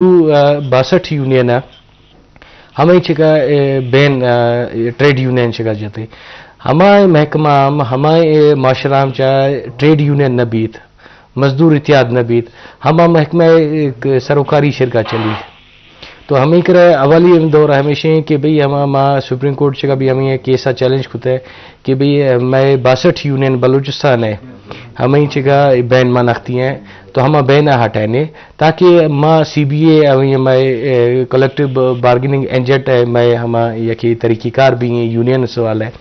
62 union हमें छिका Ben trade union छिका जते हमारे महकमा हमारे माशराम चा ट्रेड यूनियन नबीत मजदूर इत्याद नबीत हम महकमा सरोकारी शिरका चली तो हमें कर अवली दौर हमेशा कि भाई हम सुप्रीम कोर्ट का भी हमें केसा चैलेंज खुद है कि भाई मैं 62 यूनियन बलूचिस्तान है हमें चिका बैन मा नखती हैं तो हम बैन हटाने ताकि माँ CBA मैं कलेक्टिव बार्गेनिंग एजेंट है मैं हम यकी तरीक़ीकार भी हैं यूनियन सवाल है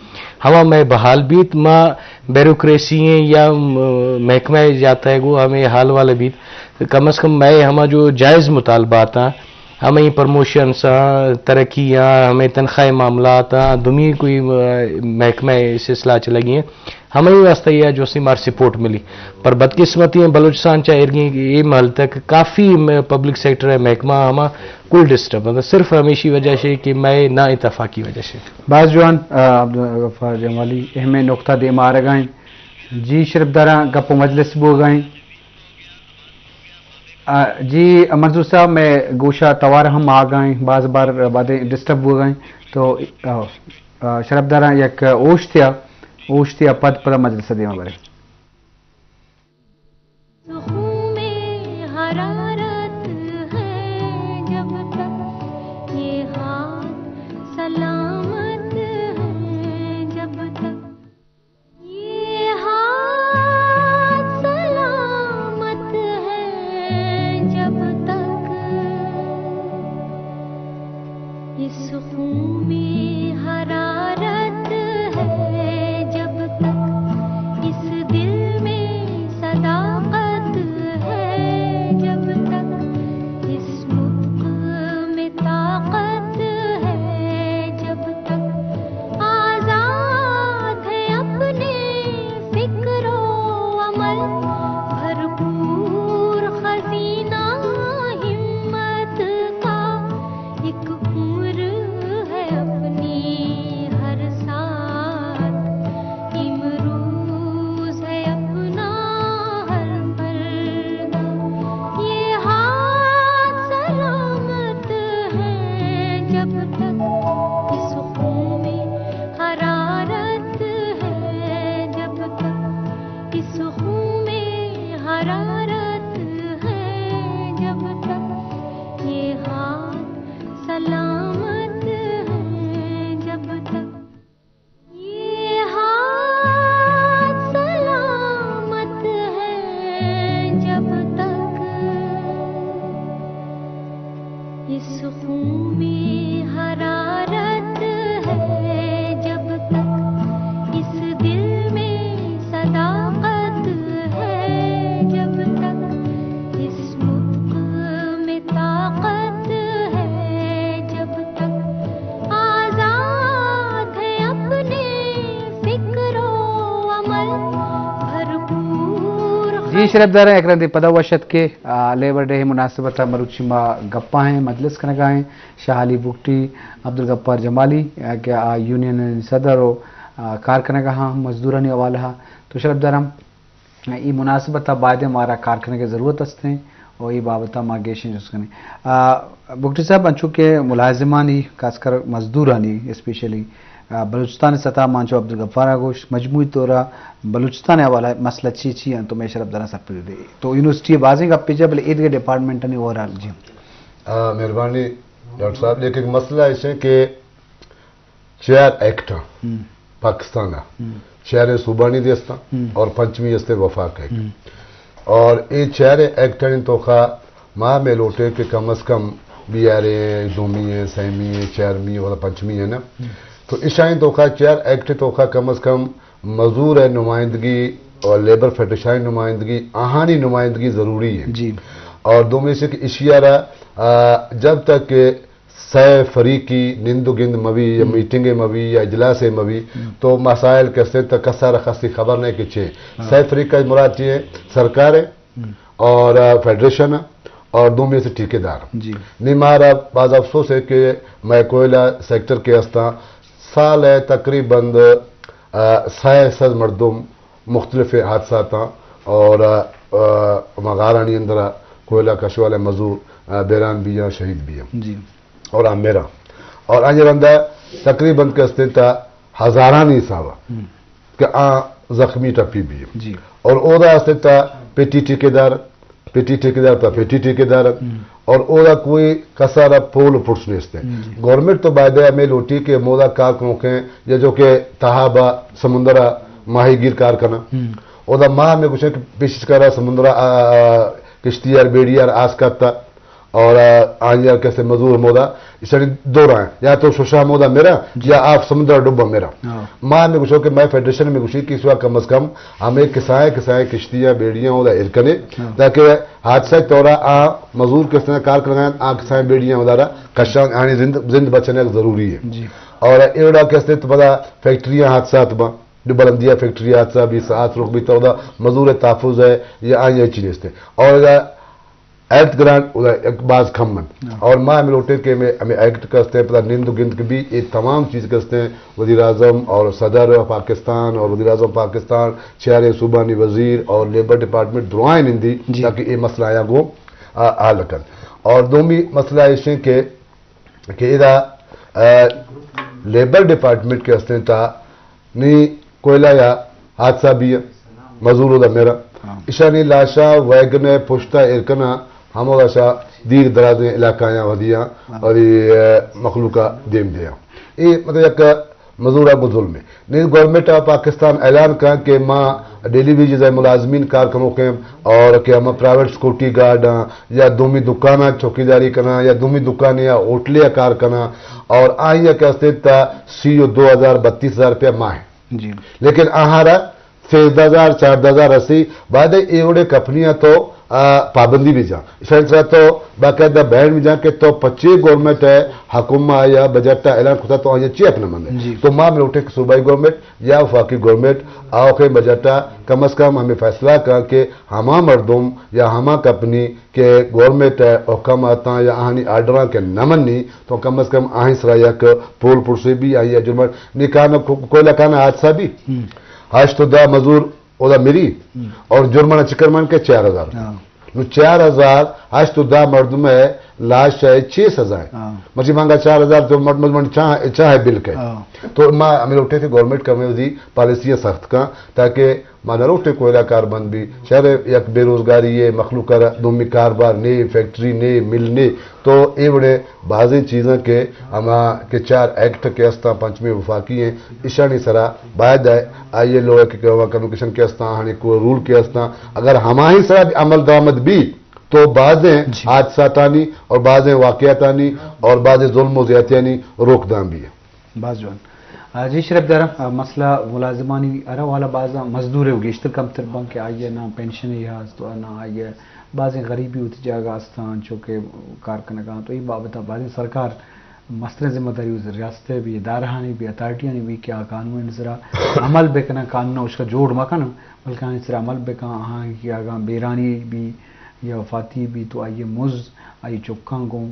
हम मैं बहाल भी माँ ब्यूरोक्रेसी या महकमा जाता है वो हमें हाल वाले भी कम अज़ कम मैं हम जो जायज़ मुतालबात हैं हमें प्रमोशन तरक्की हमें तनख्वाही मामला दुनिया कोई महकमा सिलसिला चलगी हैं हमें वास्ते यह जो सी मार सपोर्ट मिली पर बदकिस्मती है बलूचिस्तान चाहे ये महल तक काफ़ी पब्लिक सेक्टर है महकमा हम कुल डिस्टर्ब मतलब सिर्फ हमेशा वजह से कि मैं ना इतफाक़ी वजह से बाज़ जवान अब्दुल गफ्फार जमाली हमें नुक्ता दे मार गए जी शरफदारा गप मजलिस बो गए जी मंजूर साहब मैं गोशा तवार हम आ गए बाज़ बार बातें डिस्टर्ब हो गए तो शरफदारा एक ओश्तिया पद पर मजलिस दे बरे जी शरफदारा एक पदवशत के लेबर डे मुनासिबत मरुची मा गप्पा हैं मजलिस कनगा हैं शाह अली बुगटी अब्दुल गफ्फार जमाली के यूनियन सदर और कारखाना हाँ मजदूरानी हवाला हा तो शरफदारा ये मुनासिबत बाद हमारा कारखाने की ज़रूरत हस्ते हैं और ये बाबत मागेशन उसकने बुगटी साहब अंचू के मुलाजिमानी खासकर मजदूरानी स्पेशली बलूचिस्तान सतह मानचो अब्दुल गफ्फार गोश मजमूई तौरा बलूचिस्तान वाला मसला ची तो मैं शरफदारा सब दे तो यूनिवर्सिटी बाजिंग अब पिजा बल ईद के डिपार्टमेंट ने ओवरऑल जी मेहरबानी डॉक्टर साहब लेकिन मसला ऐसे कि चार एक्ट पाकिस्तान चार सूबानी दस्ता और पंचमी दस्ते वफाक है और ये चार एक्ट तो खा माँ में लौटे कि कम अज कम BRA दोमी सहमी चारमी वाला पंचमी है ना तो ईशाइन तोखा चार एक्ट तोखा कम अज़ कम मजदूर है नुमाइंदगी और लेबर फेडरेशन नुमाइंदगी आहानी नुमाइंदगी ज़रूरी है जी और दो में से कि इशियारा जब तक सह फरीकी निंदु गिंद मवी या मीटिंग मवी या इजलास मवी तो मसाइल कैसे तक कसर खसी खबर नहीं कि छे सह फरीक का मुराद है सरकार है और फेडरेशन और दो में से ठेकेदार निमारा बाज अफसोस है कि मैं कोयला सेक्टर के अस्ता साल है तकरीबन 100 मरदम मुख्तलिफ हादसा और मगारानी अंदर कोयला कश वाले मजदूर بحران بھی ہیں شہید بھی ہیں جی اور میرا اور آج بندہ تقریباً کے استعتا ہزارانی ساوا کہ زخمی ٹپی بھی ہے جی اور اودا استعتا پیٹی ٹھیکیدار پر پیٹی ٹھیکیدار اور اودا کوئی کسارا پول پرس نیستے گورنمنٹ تو باید میں لوٹی کہ مودا کار کنوکیں یا جو کہ تہابا سمندرہ ماہی گیر کار کنا اودا ماہ میں کچھ پیش کرا سمندرہ کشتیار بیڑیار آس کرتا اور آنیا کیسے مزور مودا اس دو رہا ہیں یا تو شوشا مودا میرا یا آپ سمندر ڈبا میرا ماں میں کچھ کہ میں فیڈریشن میں کچھ کہ اس وقت کم از کم ہمیں کسائیں کشتیاں بیڑیاں ہودا ارکنے تاکہ حادثہ طورا مزور کس طرح کار کرنا کسائیں بیڑیاں ودارا کشان آنی زند بچنے ضروری ہے اور ایوڑا کیسے تو پتا فیکٹریاں حادثات با جو بلندیا فیکٹری حادثہ بھی ساتھ رخ بھی تو مزور تحفظ ہے یا آئیں چیزیں تھے اور ایکٹ گرانٹ بعض کھمن اور ماں ہمیں لوٹے کہ ہمیں ایکٹ کرتے ہیں پتہ نیند و گند کے بھی یہ تمام چیز کرتے ہیں وزیر اعظم اور صدر پاکستان اور وزیر اعظم پاکستان شہر صوبانی وزیر اور لیبر ڈپارٹمنٹ دعائیں نندی تاکہ یہ مسئلہ آیا گو حل کر اور دومی مسئلہ ایسے کہ یہ لیبر ڈپارٹمنٹ کے استعمال تا نی کوئلہ یا حادثہ بھی ہے مزور ہوتا میرا اشانی لاشا ویگن پشتا ارکنا ہمارا شاہ دیر دراز علاقہ ودیاں اور مخلوقہ دیم دیا یہ مطلب ایک مزورہ کو ظلم ہے نہیں گورنمنٹ آف پاکستان اعلان کہا کہ ماں ڈیلی ویجز ملازمین کارکنوں کے اور کہ ہم پرائیویٹ سیکورٹی گارڈ یا دومی دکانہ چوکیداری کرنا یا دومی دکان یا ہوٹلیں کار کرنا اور آئیے کہ استعتا سی 2000-32,000 روپیہ ماہ ہے جی لیکن آہارا 13,000-14,000 اسی بعد ایوڑے کپنیاں تو پابندی بھی جا اس طرح تو باقاعدہ بین بھی جا کہ تو 25 گورنمنٹ ہے حکومہ یا بجٹ اعلان کرتا تو آئیے چی اپنا مند ہے تو ماں میں اٹھے کہ صوبائی گورنمنٹ یا وفاقی گورنمنٹ آؤ کہ بجٹا کم از کم ہمیں فیصلہ کر کہ ہما مردم یا ہما کپنی کے گورنمنٹ حکامات یا آہنی آرڈراں کے نمنی تو کم از کم آہیں سرا یک پول پرسے بھی آئیے جرمن نکانا کوئی لکانا حادثہ بھی آج تو دا مزور اودا میری اور جرمانہ چکرمان کے 4,000 نو 4,000 آج تو دا مردم ہے لاش ہے 6,000 مرچی مانگا 4,000 تو مرد چاہے بل کے تو ماں ہمیں اٹھے تھے گورنمنٹ کا میں دی پالیسیاں سخت کا تاکہ ماں نہ اٹھے کوئلہ کار بند بھی شہر یک بے روزگاری ہے مخلوق دومی کاربار نہیں فیکٹری نہیں مل نہیں تو یہ بڑے بعضی چیزیں کے ہما کے 4 ایکٹ کے استا پنچمی وفاقی ہیں اشانی سرا باید ہے آئیے لوگ کمیونیکیشن کے استا ہانی کو رول کے استا اگر ہماری سرا عمل درآمد بھی تو بعضیں حادثات آنی اور بعضیں واقعات آنی اور بعضیں ظلم و زیادتیانی روک دام بھی ہے باز جوان جی شرف دارا مسئلہ ملازمانی ارا والا بعض مزدور ہوگی اشتر کم تربان کے آئیے نہ پینشن یا تو نہ آئیے بعضیں غریبی ہوتی جاگا استان چونکہ کارکنگاں تو یہ بابتا بعضیں سرکار مسئلہ ذمہ داری ریاستیں بھی ادارہانی بھی اتھارٹیاں بھی کیا قانون ذرا عمل بکنا قانون اس کا جوڑ مکنا بلکہ اس طرح عمل بکا ہاں کیا گا بیرانی بھی یا وفاتی بھی تو آئیے مز آئی چکاں گوں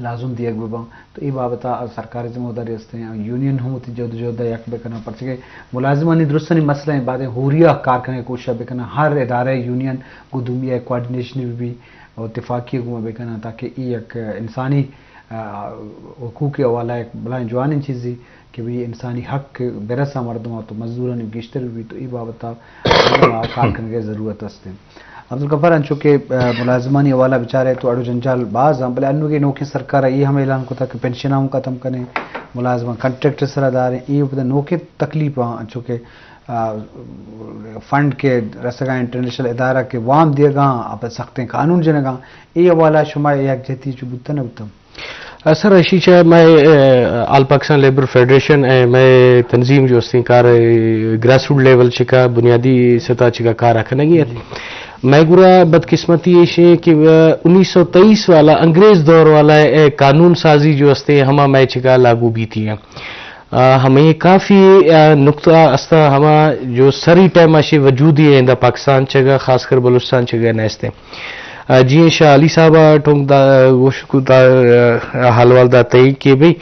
لازم دیا گا تو یہ بابتا سرکار ذمہ داری ہستے ہیں یونین ہوں تی جد یک بکنا پرچہ کہ ملازمانی درستنی مسئلہ ہیں بعد حوریہ کار کرنے کوشش بکنا ہر ادارہ یونین کو دومیہ کوارڈینیشن بھی اور اتفاقی گما بکنا تاکہ یہ ایک انسانی حقوق حوالہ ایک بلائیں جوانی چیزی کہ بھی انسانی حق برسا مردم تو مزدورانی گشتر بھی تو یہ بابتا کار کرنے کی ضرورت ہستے ہیں عبدالغفار انچو کہ ملازمانی حوالہ بیچارے تو اڑو جنجال باز ہیں بلے انو کے نوکے سرکار یہ ہمیں اعلان کو تھا کہ پینشنوں ختم کریں ملازمان کنٹریکٹر سرادار ہیں یہ پتہ نوکے تکلیف ہیں انچو کہ فنڈ کے رسگاں انٹرنیشنل ادارہ کے وام دیے گا آپ سختیں قانون جنگاں یہ حوالہ شما یک جہتی جو بودتا نہ بودتا سر اشی چاہ میں آل پاکستان لیبر فیڈریشن میں تنظیم جو اس کار گراس روٹ لیول چکا بنیادی سطح چکا کار رکھنا گیا میں گرا بدقسمتی یہ کہ 1923 والا انگریز دور والا قانون سازی جو استے ہما میں چکا لاگو بھی تھی ہمیں کافی نقطہ استا ہما جو سری ٹائم اشے وجودی ہے پاکستان چگا خاص کر بلوچستان چگا نیستے جی شاہ علی صاحب ٹونک دا گوشت دا حال والدہ تئی کہ بھئی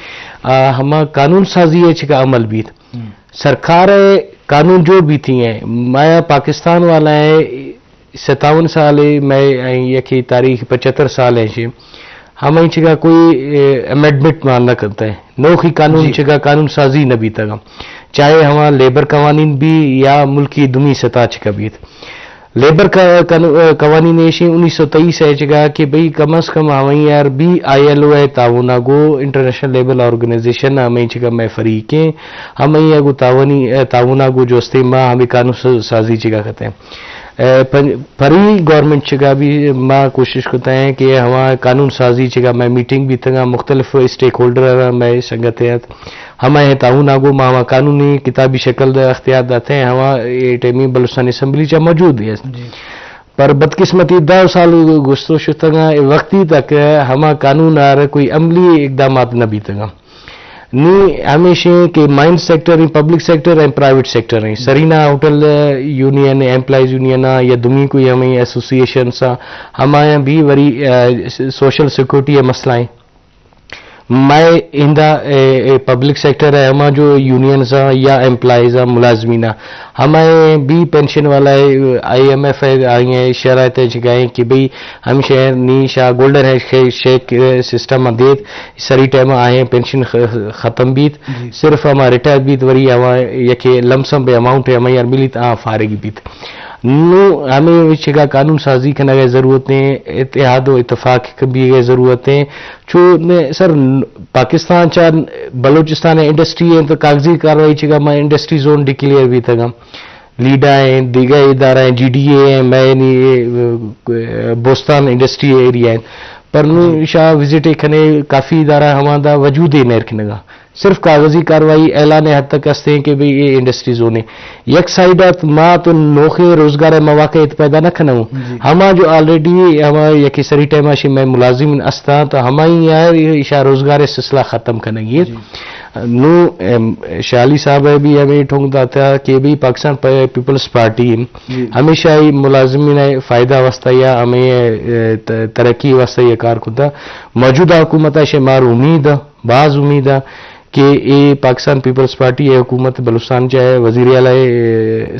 ہما قانون سازی ہے چکا عمل بھی سرکار قانون جو بھی تھی ہیں مایا پاکستان والا ہے 57 साल मैं यकी तारीख 75 साल है हम चिका कोई अमेंडमेंट मान न करता है नोखी कानून चिका कानून साजी न भी तक चाहे हमारा लेबर कवानीन भी या मुल्की दुमी सतह चिका भी लेबर का कवानीन ऐसी 1923 है चिका कि भाई कम अज कम हमें यार भी ILO है ताउना गो इंटरनेशनल लेबर ऑर्गेनाइजेशन हमें चिका मैं फरीकें हमें या गो ताउना गो जो इस्तेमाल हमें कानून साजी चिका कहते हैं परी गवर्नमेंट चिका भी माँ कोशिश करते हैं कि हमारा कानून साजी चिका मैं मीटिंग भी तंगा मुख्तलिफ स्टेक होल्डर मैं संगत हमारे ताउन आगो माँ कानूनी किताबी शक्ल अख्तियार दाते हैं हमारा टेमी बलूचिस्तान असम्बली चा मौजूद है पर बदकिस्मती 10 साल गुस्तो शुतंगा वक्ती तक हमारा कानून आ रहा कोई अमली इकदाम न भी तंगा नी हमेशा के mine sector in public sector and private sector हैं Serena hotel union employees union या दुमी कोई हमें एसोसिएशन सा हमारे भी वरी सोशल सिक्योरिटी मसला है मैं इंदा पब्लिक सेक्टर है हमारा जो यूनियन सा या एम्प्लॉइज मुलाजमीना हमारे भी पेंशन वाला है IMF है आई है शरायत जगह कि भाई हम शहर नी शाह गोल्डन है शेख सिस्टम देत सरी टाइम आए पेंशन खत्म बीत सिर्फ हमारा रिटायर बीत वरी हमारे यके लमसम पे अमाउंट है हमें यार मिली तो फारेगी बीत नो हमें चिका कानून साजी करने की ज़रूरत है इत्तेहाद और इत्तेफाक की भी ज़रूरत है चो सर पाकिस्तान चा बलूचिस्तान इंडस्ट्री है तो कागजी कार्रवाई चिका मैं इंडस्ट्री जोन डिक्लेयर भी था लीडा है दीगर इदारा है GDA है मैं बोस्तान इंडस्ट्री एरिया है पर शाह विजिट खने काफ़ी इदारा हमारा वजूद है नर खनेगा सिर्फ कागजी कार्रवाई ऐलान हद तक हंसते हैं कि भाई ये इंडस्ट्री जोन है एक साइड माँ तो नोखे रोजगार मौके पैदा न खना हमा जो ऑलरेडी हमारा यकी सरी टाइम मैं मुलाजिम अस्ता तो हमारी यार इशा रोजगार सिलसिला खत्म करेंगे नो शाली साहब भी हमें ठोंकता था कि भी पाकिस्तान पीपल्स पार्टी हमेशा ही मुलाजिमिन फायदा वास्ता या हमें तरक्की वास्ता ये कार खुदा मौजूदा हुकूमत है मार उम्मीद बाज उम्मीद कि ये पाकिस्तान पीपल्स पार्टी है हुकूमत बलूचिस्तान चाहे वज़ीर आला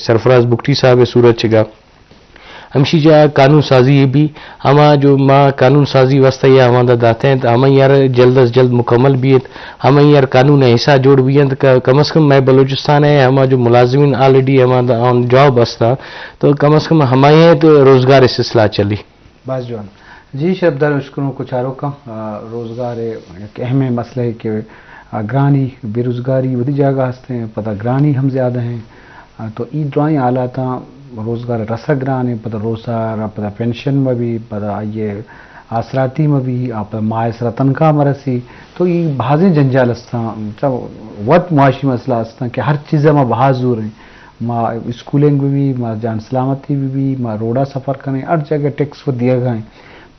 सरफराज बुगटी साहब सूरत चिगा हमशी जा कानून साजी भी हमा जो माँ कानून साजी वास्ते या हमारा दाते हैं तो हमें यार जल्द अज जल्द मुकम्मल भी है हमें यार कानून हिस्सा जोड़ भी है तो कम अज़ कम मैं बलूचिस्तान है हमारा जो मुलाजिमिन ऑलरेडी हमारा ऑन जॉब हस्ता तो कम अज़ कम हमारे तो रोज़गार सिलसिला चली बस जो जी शब्दार उश्करों को चारों का रोज़गार एक अहम मसला है कि ग्रानी बेरोज़गारी वधी जगह हंसते हैं पता ग्रानी हम ज़्यादा हैं तो ई ड्राइंग आला था रोज़गार रसा ग्रान है पता रोज़गार पता पेंशन में भी पता ये आसराती में भी आप मायसरा तनख्वाह मरसी तो ये भाजी जंजाल हस्ता वत मुआशी मसला हस्ता कि हर चीज़ में बहाजूर हैं माँ स्कूलिंग में भी माँ जान सलामती भी माँ रोडा सफ़र करें हर जगह टैक्स वो दिया गए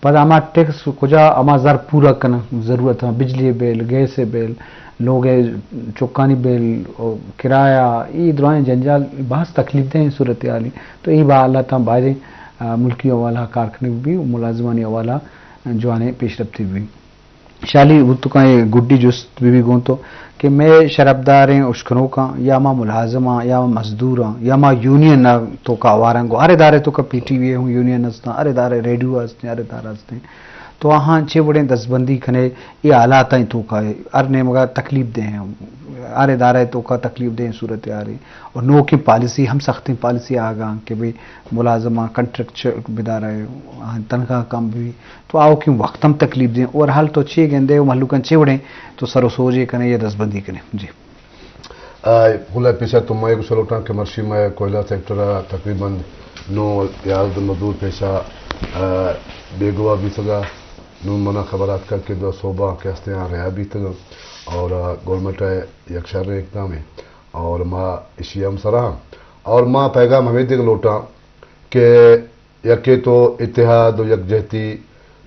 पर आमा टैक्स कुजा आमा ज़र पूरा करना ज़रूरत है बिजली बिल गैस बिल लोग चौकानी बिल किराया ये दुआएं जंजाल बहुत तकलीफें हैं सूरत हाली तो ये बाला था बाजे मुल्की वाला कारखाने भी मुलाजमानी वाला जो आने पेशरफ्ती भी शाली तो का गुड्डी जुस्त भी गो तो कि मैं शराबदार हैं उश्करों का या माँ मुलाजमा या मजदूर या माँ यूनियन तो का आवारा अरे दारे तो का PTV हूँ यूनियन हंसता अरे दारे रेडियो हंसते अरे दारा हंसते तो हाँ छे बड़े दसबंदी खने ये हालात ही तो का अरने मगर तकलीफ दे हैं अरे दारे तो का तकलीफ दें सूरत आ रही और नो की पॉलिसी हम सख्ती पॉलिसी आगा कि भाई मुलाजमा कंट्रैक्चर बिदारा है तनख्वाह कम भी तो आओ क्यों वक्त हम तकलीफ दें और हाल तो छे गेंदे महलूकन चेवड़े तो सरो सोजे करें या दसबंदी करें जी खुला पेशा तो मैं सलोटा के मर्शी में कोयला सेक्टर तकरीबन 9 11 मजदूर पेशा बेगवा भी सगा नून मना खबरात करके दो सोबा के हस्ते यहाँ रहा भी तक और गवर्नमेंट यकशर इकदाम है और माँ इशियम सराह और माँ पैगाम हमें देख लौटा कि यके तो इत्तेहाद और यकजहती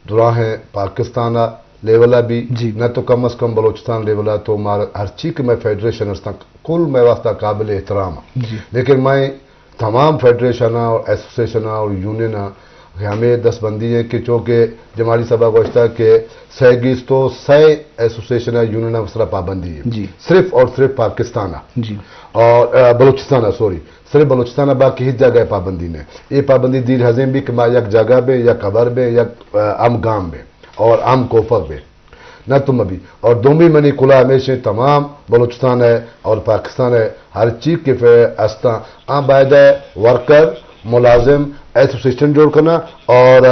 दुरा है पाकिस्तान लेवला भी न तो कम अज़ कम बलोचिस्तान लेवला तो मार हर चीज़ में फेडरेशन तक कुल में वास्ता काबिल एहतराम लेकिन मैं तमाम फेडरेशन और एसोसिएशन और यूनियन हमें 10 बंदी है कि चूँकि जमाली सभा गोश्ता के सैगीस तो 100 एसोसिएशन यूनियन मसला पाबंदी है जी। सिर्फ और सिर्फ पाकिस्तान जी और बलूचिस्तान सॉरी सिर्फ बलूचिस्तान बाकी ही जगह पाबंदी ने ये पाबंदी दीर हज़ीम भी कमा यक जगह में या कबर में या आम गाम में और आम कोफर में न तुम अभी और दोमी मनी कुला हमेशा तमाम बलूचिस्तान है और पाकिस्तान है हर चीज के अस्ता आम बायद वर्कर मुलाजिम एसोसिएशन जोड़ करना और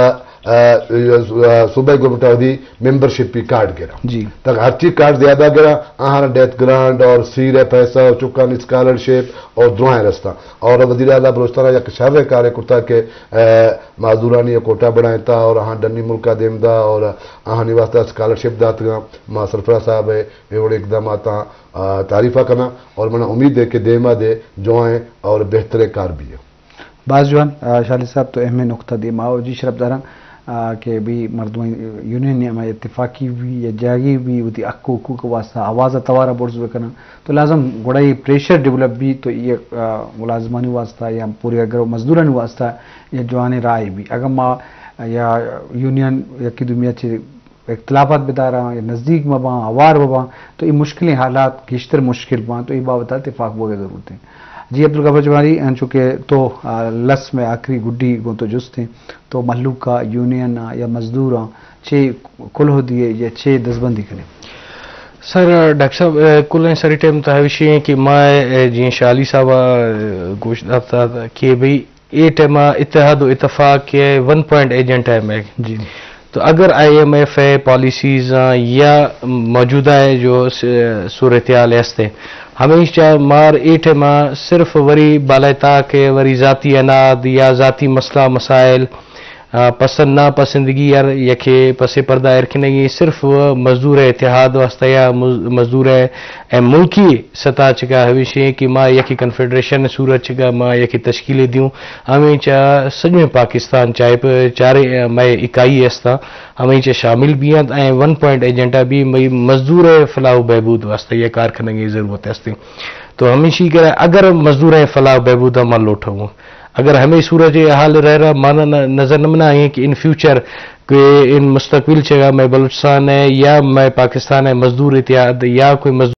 सूबे गवर्नमेंट मेंबरशिप भी कार्ड गिरा जी तक हर चीज कार्ड ज्यादा गिरा आहार डेथ ग्रांट और सीरे पैसा और चुकान स्कॉलरशिप और दुआएं रस्ता और वज़ीर आला बलूचिस्तान या शहर कार्य कुर्ता के माजूरानी कोटा बनाता और आहां डनी मुल्का देमदा और आहानी वास्ता स्कॉलरशिप दातगा मां सरफराज साहब है एवढे इकदाम तारीफा करना और मैंने उम्मीद है कि देमा दे जोएं और बेहतर कार भी है बाजवान शाली साहब तो अहम नुकता दे माओ जी शरबदारा के भी मर्दों यूनियन में इतफाकी भी या जागी भी उती अक्को को वास्ता आवाज़ तवारा बोर्ड्स करना तो लाजम गुड़ाई प्रेशर डेवलप भी तो ये मुलाजमानी वास्ता या पूरे अगर मजदूरानी वास्ता या जवान राय भी अगर माँ या यूनियन या की दुनिया चे इख्तलाफात बता रहा या नज़दीक में बा आवार बा तो ये मुश्किल हालात किश्तर मुश्किल बा तो ये बाबत इतफाक वो ज़रूरत है जी अब्दुल गफ्फार जमाली चूँकि तो लस में आखिरी गुड्डी गो तो जुस्त हैं तो महलूका यूनियन या मजदूर छे कुल हो दिए या छे दसबंदी करें सर डॉक्टर साहब कुल सारी टाइम तो विषय कि मैं जी शाली साहब गोश्त था कि भाई ये टाइम इत्तेहाद इतफाक के 1 पॉइंट एजेंट है मैं जी तो अगर IMF है पॉलिसीज या मौजूदा है जो सूरत हाल हस्ते हमेशा मार एट में सिर्फ वरी बालता के वरी ज़ाती अनाद या ज़ाती मसला मसाइल पसंद नापसंदगी यार यखे पसे पर्दा रखने सिर्फ मजदूर इतिहाद वास्ता या मजदूर है मुल्की सतह चका हमेशा कि माँ यकी कन्फेडरेशन सूरत चका माँ यकी तश्कील दूँ हमेशा सजमे पाकिस्तान चाहे चारे मैं इकाई हस्ता हमेशा शामिल भी हैं 1 पॉइंट एजेंडा भी मई मजदूर फलाह बहबूद वास्ते यह कार करने की ज़रूरत हस्ती तो हमेशा करे अगर मजदूर फलाह बहबूद मां लौटाऊँ अगर हमें सूरज हाल रह रहा माना नजर न आए कि इन फ्यूचर के इन मुस्तकबिल जगह में बलूचिस्तान है या मैं पाकिस्तान है मजदूर इतिहाद या कोई मजदूर